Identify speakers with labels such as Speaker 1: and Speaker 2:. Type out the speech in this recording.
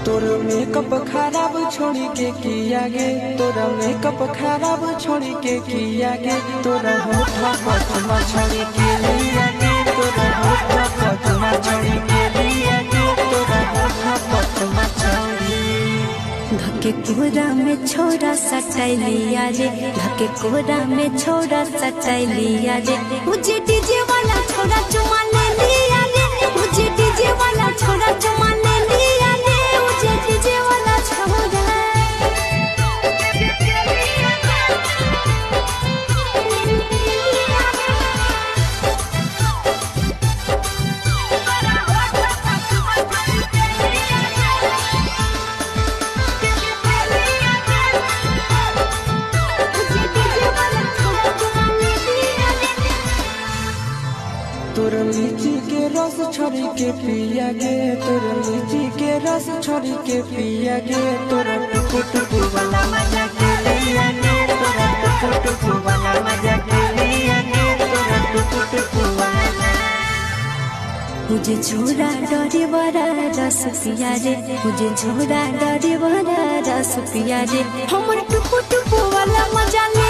Speaker 1: तोर मेकअप खराब छोड़ी के किया गे, तोरा मेकअप खराब छोड़ी के किया गे, तोरा होठा पचमा छोड़ी के लिया गे, तोरा होठा पचमा छोड़ी के लिया गे, तोरा होठा पचमा छोड़ी।
Speaker 2: धके कोरा में छोरा सटाई लिया रे, धके कोरा में छोरा सटाई लिया रे, मुझे डीजे वाला छोरा चुमा ले लिया रे, मुझे डीजे वाला छोरा चुमा ले लिया रे, मुझे डीजे वाला छोरा।
Speaker 1: तोर लीची के रस छोड़ी के पिया गे, तोर लीची के रस छोड़ी के पिया गे, तोरा टुकु टुकु वाला मजा के लिया गे, तोरा टुकु टुकु वाला मजा के लिया गे, तोरा टुकु टुकु वाला।
Speaker 2: मुझे छोरा डरे बड़ा रस पिया रे, मुझे छोरा डरे बड़ा रस पिया रे, हमर टुकु टुकु वाला मजा ले